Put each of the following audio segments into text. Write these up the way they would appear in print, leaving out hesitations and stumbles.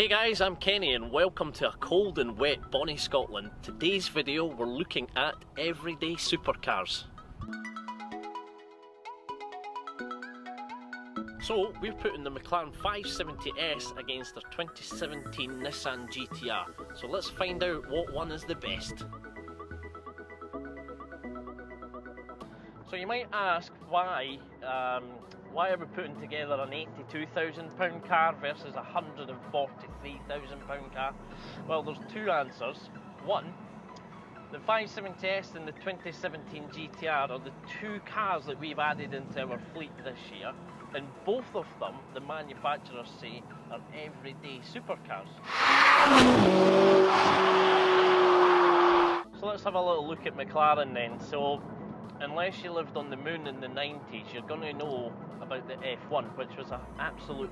Hey guys, I'm Kenny and welcome to a cold and wet Bonnie, Scotland. Today's video we're looking at everyday supercars. So we're putting the McLaren 570S against their 2017 Nissan GTR. So let's find out what one is the best. So you might ask why are we putting together an £82,000 car versus a £143,000 car? Well, there's two answers. One, the 570S and the 2017 GTR are the two cars that we've added into our fleet this year, and both of them, the manufacturers say, are everyday supercars. So let's have a little look at McLaren then. So unless you lived on the moon in the 90s, you're going to know about the F1, which was an absolute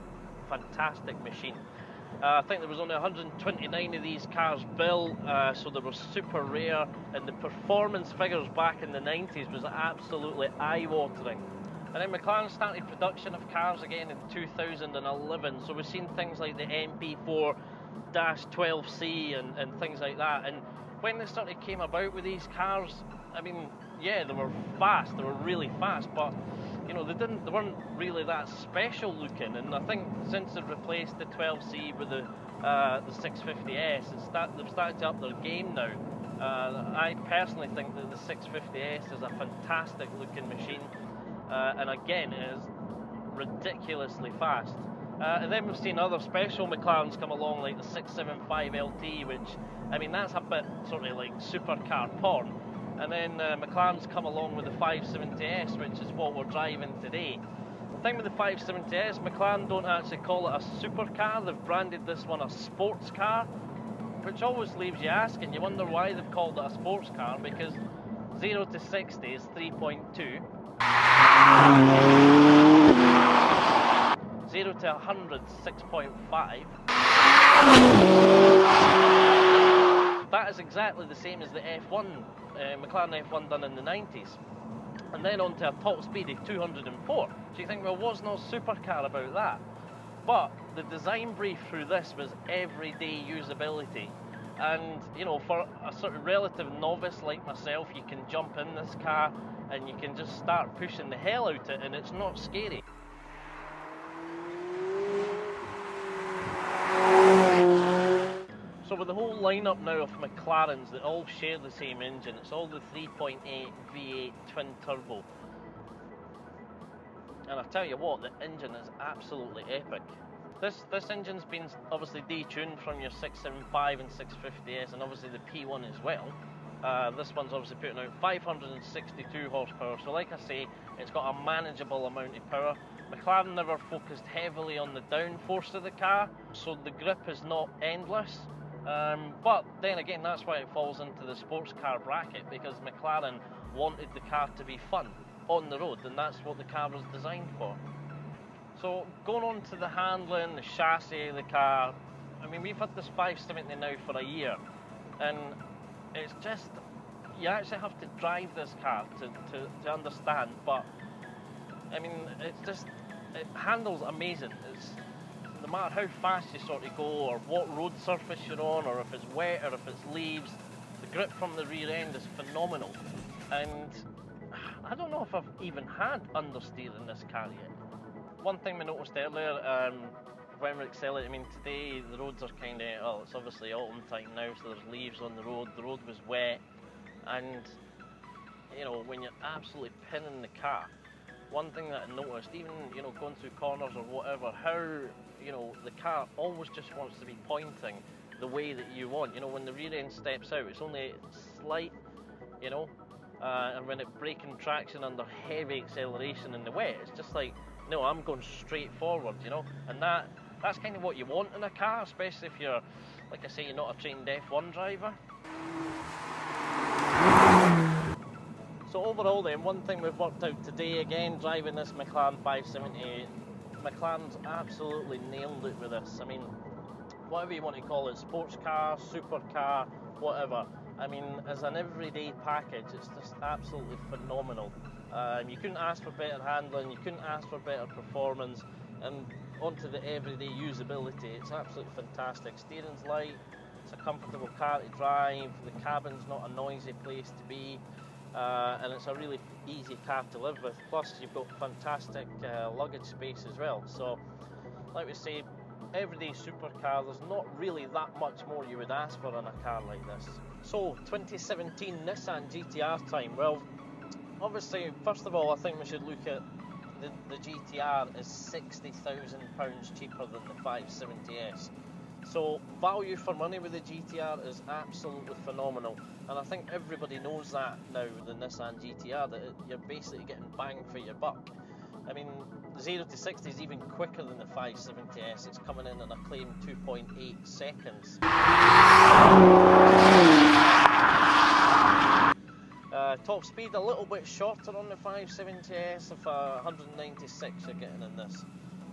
fantastic machine. I think there was only 129 of these cars built, so they were super rare, and the performance figures back in the 90s was absolutely eye-watering. And then McLaren started production of cars again in 2011, so we've seen things like the MP4-12C and things like that. And when they started came about with these cars, I mean, yeah, they were fast, they were really fast, but you know, they weren't really that special looking. And I think since they've replaced the 12C with the 650S, they've started to up their game now. I personally think that the 650S is a fantastic looking machine, and again, it is ridiculously fast. And then we've seen other special McLarens come along, like the 675LT, which, I mean, that's a bit sort of like supercar porn. And then McLaren's come along with the 570S, which is what we're driving today. The thing with the 570S, McLaren don't actually call it a supercar, they've branded this one a sports car, which always leaves you asking, you wonder why they've called it a sports car, because 0 to 60 is 3.2, 0 to 100 is 6.5. That is exactly the same as the F1, McLaren F1 done in the 90s. And then on to a top speed of 204. So you think, well, what's no supercar about that? But the design brief through this was everyday usability. And, you know, for a sort of relative novice like myself, you can jump in this car and you can just start pushing the hell out of it, and it's not scary. So with the whole lineup now of McLarens that all share the same engine, it's all the 3.8 V8 twin turbo. And I tell you what, the engine is absolutely epic. This engine's been obviously detuned from your 675 and 650S, and obviously the P1 as well. This one's obviously putting out 562 horsepower, so like I say, it's got a manageable amount of power. McLaren never focused heavily on the downforce of the car, so the grip is not endless. But then again, that's why it falls into the sports car bracket, because McLaren wanted the car to be fun on the road, and that's what the car was designed for. So going on to the handling, the chassis of the car, I mean, we've had this 570 now for a year, and it's just, you actually have to drive this car to understand, but I mean, it's just, it handles amazing. No matter how fast you sort of go, or what road surface you're on, or if it's wet, or if it's leaves, the grip from the rear end is phenomenal. And I don't know if I've even had understeer in this car yet. One thing we noticed earlier, when we're accelerating, I mean, today the roads are kind of, well, it's obviously autumn time now, so there's leaves on the road was wet, and, you know, when you're absolutely pinning the car, one thing that I noticed, even, you know, going through corners or whatever, how, you know, the car always just wants to be pointing the way that you want. You know, when the rear end steps out, it's only slight, you know, and when it's braking traction under heavy acceleration in the wet, it's just like, no, I'm going straight forward, you know, and that's kind of what you want in a car, especially if you're, like I say, you're not a trained F1 driver. So overall then, one thing we've worked out today, again, driving this McLaren 570, McLaren's absolutely nailed it with this. I mean, whatever you want to call it, sports car, supercar, whatever. I mean, as an everyday package, it's just absolutely phenomenal. You couldn't ask for better handling, you couldn't ask for better performance, and onto the everyday usability, it's absolutely fantastic. Steering's light, it's a comfortable car to drive, the cabin's not a noisy place to be, and it's a really easy car to live with. Plus you've got fantastic luggage space as well. So like we say, everyday supercar, there's not really that much more you would ask for in a car like this. So 2017 Nissan GTR time. Well, obviously, first of all, I think we should look at the GTR is £60,000 cheaper than the 570S. So value for money with the GTR is absolutely phenomenal, and I think everybody knows that now with the Nissan GTR, that you're basically getting bang for your buck. I mean, 0 to 60 is even quicker than the 570S. It's coming in a claimed 2.8 seconds. Top speed a little bit shorter on the 570S, of 196 you're getting in this.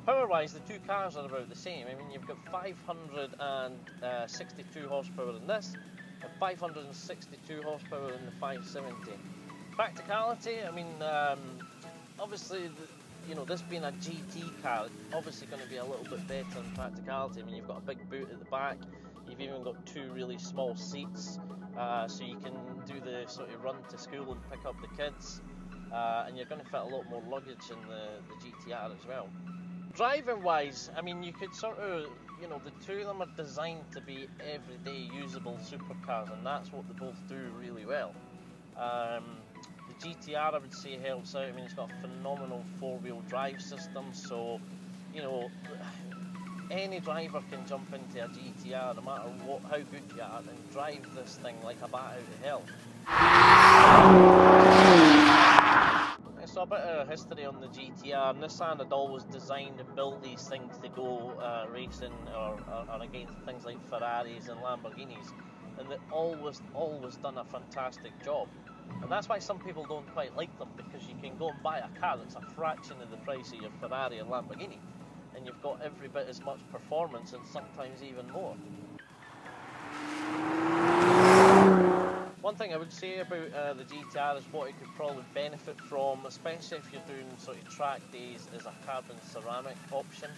Power wise, the two cars are about the same. I mean, you've got 562 horsepower in this and 562 horsepower in the 570. Practicality, I mean, obviously, you know, this being a GT car, it's obviously going to be a little bit better in practicality. I mean, you've got a big boot at the back, you've even got two really small seats, so you can do the sort of run to school and pick up the kids, and you're going to fit a lot more luggage in the GTR as well. Driving wise, I mean, you could sort of, you know, the two of them are designed to be everyday usable supercars, and that's what they both do really well. The GTR, I would say, helps out. I mean, it's got a phenomenal four-wheel drive system, so, you know, any driver can jump into a GTR, no matter how good you are, and drive this thing like a bat out of hell. So a bit of history on the GTR. Nissan had always designed and built these things to go racing or against things like Ferraris and Lamborghinis, and they've always done a fantastic job. And that's why some people don't quite like them, because you can go and buy a car that's a fraction of the price of your Ferrari or Lamborghini, and you've got every bit as much performance and sometimes even more. One thing I would say about the GTR is what it could probably benefit from, especially if you're doing sort of track days, is a carbon ceramic option.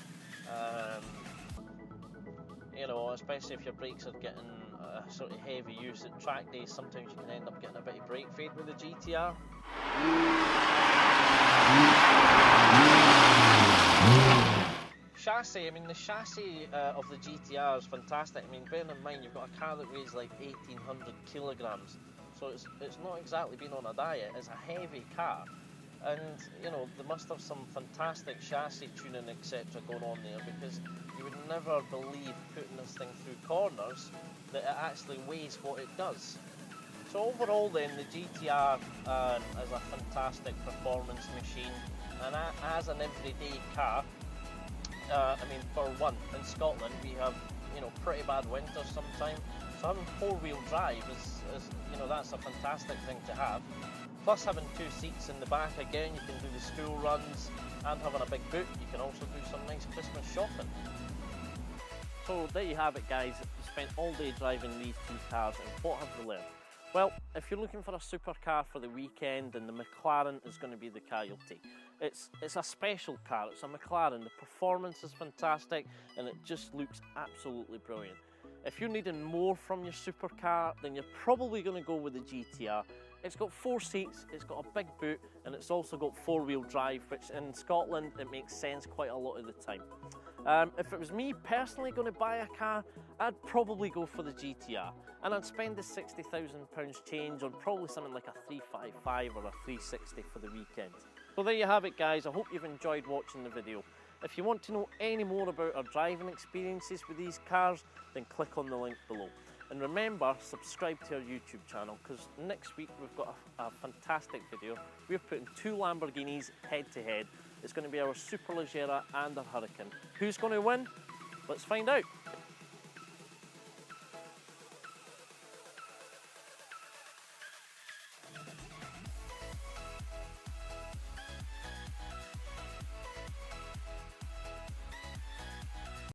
You know, especially if your brakes are getting sort of heavy use at track days, sometimes you can end up getting a bit of brake fade with the GTR. Chassis, I mean, the chassis of the GTR is fantastic. I mean, bearing in mind you've got a car that weighs like 1,800 kilograms, so it's not exactly been on a diet. It's a heavy car, and you know, they must have some fantastic chassis tuning, etc. going on there, because you would never believe, putting this thing through corners, that it actually weighs what it does. So overall then, the GTR is a fantastic performance machine, and as an everyday car, I mean, for one, in Scotland we have, you know, pretty bad winters sometimes, so having four-wheel drive is, you know, that's a fantastic thing to have. Plus having two seats in the back, again, you can do the school runs, and having a big boot, you can also do some nice Christmas shopping. So there you have it, guys. We spent all day driving these two cars, and what have we learned? Well, if you're looking for a supercar for the weekend, then the McLaren is going to be the car you'll take. It's a special car, it's a McLaren, the performance is fantastic, and it just looks absolutely brilliant. If you're needing more from your supercar, then you're probably going to go with the GTR. It's got 4 seats, it's got a big boot, and it's also got four-wheel drive, which in Scotland it makes sense quite a lot of the time. If it was me personally going to buy a car, I'd probably go for the GTR, and I'd spend the £60,000 change on probably something like a 355 or a 360 for the weekend. So there you have it, guys. I hope you've enjoyed watching the video. If you want to know any more about our driving experiences with these cars, then click on the link below. And remember, subscribe to our YouTube channel, because next week we've got a fantastic video. We're putting 2 Lamborghinis head to head. It's going to be our Superleggera and our Hurricane. Who's going to win? Let's find out.